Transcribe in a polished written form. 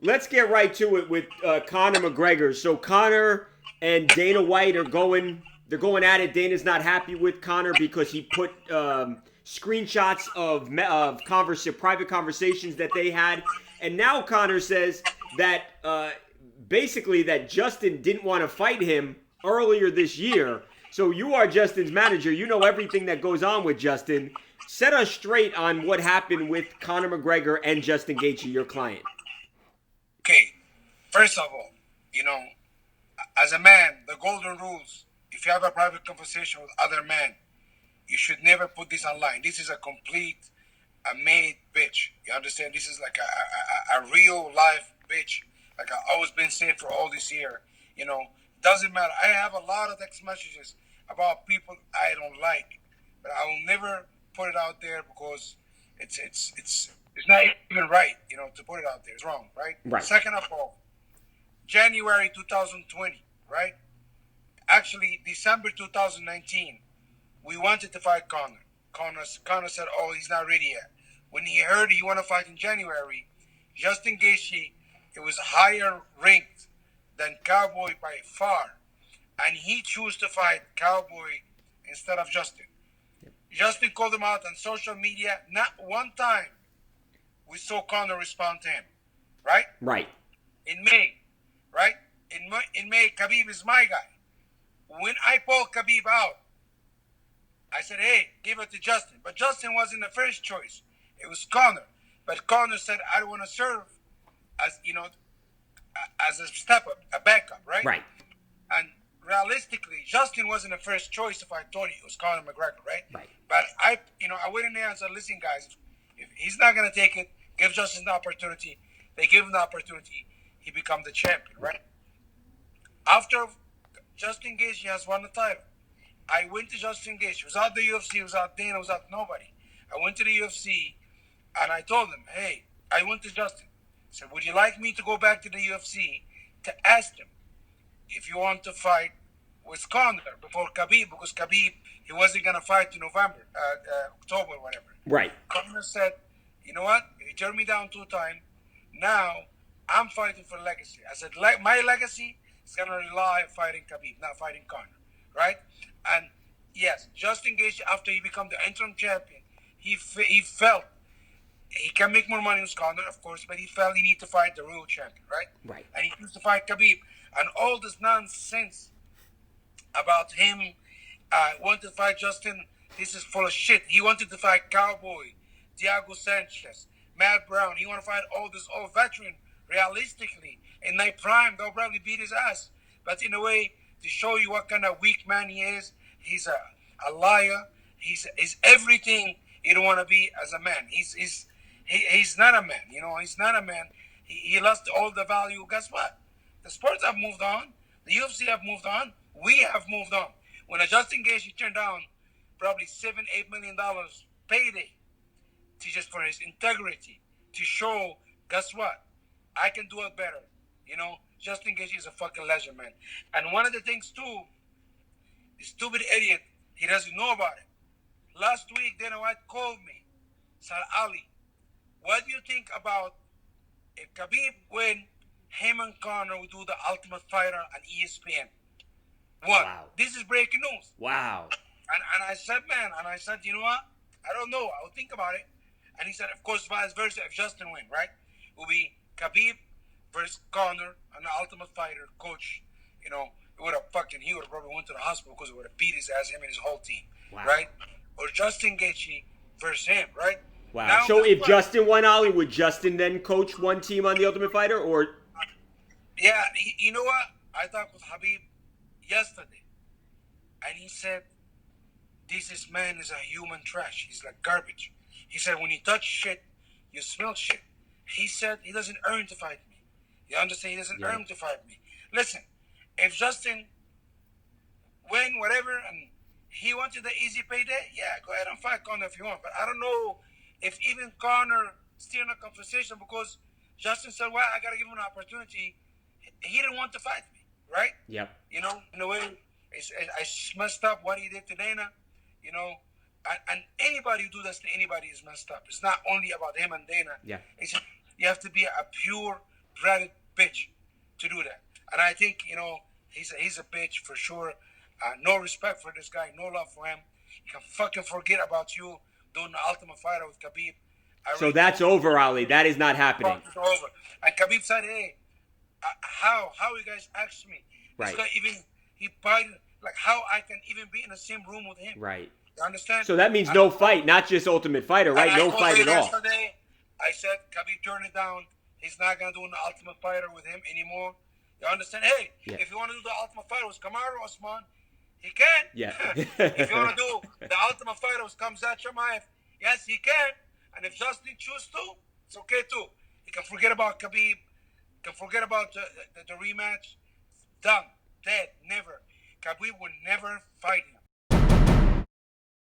let's get right to it with Conor McGregor. So Conor and Dana White are going. They're going at it. Dana's not happy with Conor because he put screenshots of private conversations that they had, and now Conor says that basically that Justin didn't want to fight him earlier this year. So you are Justin's manager. You know everything that goes on with Justin. Set us straight on what happened with Conor McGregor and Justin Gaethje, your client. Okay, first of all, as a man, the golden rules, if you have a private conversation with other men, you should never put this online. This is a complete, made bitch. You understand? This is like a real life bitch. Like I've always been saying for all this year. Doesn't matter. I have a lot of text messages about people I don't like, but I will never put it out there because it's not even right. To put it out there, it's wrong, right? Right. Second of all, January 2020, right? Actually, December 2019, we wanted to fight Conor. Conor said, "Oh, he's not ready yet." When he heard he want to fight in January, Justin Gaethje, it was higher ranked than Cowboy by far, and he chose to fight Cowboy instead of Justin. Justin called him out on social media. Not one time we saw Conor respond to him, right? Right. In May, right? In May, Khabib is my guy. When I pulled Khabib out, I said, "Hey, give it to Justin." But Justin wasn't the first choice. It was Conor. But Conor said, "I don't want to serve as as a step up, a backup, right?" Right. And realistically, Justin wasn't the first choice to fight Tony. It was Conor McGregor, right? Right. But I went in there and said, "Listen, guys, if he's not gonna take it, give Justin the opportunity." They gave him the opportunity. He become the champion, right? After Justin Gaethje has won the title, I went to Justin Gaethje. Without the UFC, without Dana, without nobody. I went to the UFC and I told him, "Hey," I went to Justin. I said, "Would you like me to go back to the UFC to ask him if you want to fight with Conor before Khabib?" Because Khabib, he wasn't going to fight in November, October, whatever. Right. Conor said, "You know what? You turned me down 2 times. Now I'm fighting for legacy." I said, "My legacy is going to rely on fighting Khabib, not fighting Conor." Right? And yes, Justin Gaethje, after he became the interim champion, he felt he can make more money with Conor, of course, but he felt he need to fight the real champion, right? Right. And he used to fight Khabib. And all this nonsense about him wanted to fight Justin, this is full of shit. He wanted to fight Cowboy, Diego Sanchez, Matt Brown. He want to fight all this old veteran. Realistically, in their prime, they'll probably beat his ass. But in a way, to show you what kind of weak man he is, he's a liar. He's everything you don't want to be as a man. He's not a man. He's not a man. He lost all the value. Guess what? The sports have moved on. The UFC have moved on. We have moved on. When a Justin Gaethje turned down probably $7-8 million payday for his integrity, to show, guess what? I can do it better. Justin Gaethje is a fucking legend, man. And one of the things too, the stupid idiot, he doesn't know about it. Last week, Dana White called me, said, "Ali, what do you think about if Khabib win, him and Conor will do the Ultimate Fighter on ESPN?" Wow. This is breaking news. Wow. And I said, "Man," and I said, "You know what? I don't know. I'll think about it." And he said, "Of course, vice versa. If Justin win, right, it will be Khabib versus Conor and the Ultimate Fighter coach. He would have probably went to the hospital because it would have beat his ass, him and his whole team, Wow. right? Or Justin Gaethje versus him, right?" Wow. Now, so if Justin won, Ali, would Justin then coach one team on the Ultimate Fighter, or? Yeah, you know what? I talked with Khabib yesterday, and he said, "This man is a human trash. He's like garbage." He said, "When you touch shit, you smell shit." He said he doesn't earn to fight me. You understand? He doesn't earn to fight me. Listen, if Justin win whatever and he wanted the easy payday, yeah, go ahead and fight Conor if you want. But I don't know if even Conor still in a conversation because Justin said, "Well, I gotta give him an opportunity." He didn't want to fight me, right? Yep. In a way, it's messed up what he did to Dana. And anybody who do this to anybody is messed up. It's not only about him and Dana. Yeah. You have to be a pure ratted bitch to do that. And I think, he's a bitch for sure. No respect for this guy, no love for him. He can fucking forget about you doing the Ultimate Fighter with Khabib. So that's over, Ali. That is not happening. It's over. And Khabib said, hey, how you guys asked me? Right. This guy he bited, like how I can even be in the same room with him. Right. You understand? So that means no fight, not just Ultimate Fighter, right? No fight at all. Yesterday, I said, Khabib turned it down. He's not going to do the Ultimate Fighter with him anymore. You understand? Hey, if you want to do the Ultimate Fighter with Kamaru Usman, he can. Yeah. If you want to do the Ultimate Fighter with Khamzat Chimaev, yes, he can. And if Justin chooses to, it's okay too. He can forget about Khabib. Can forget about the rematch. Done. Dead. Never. Khabib would never fight him.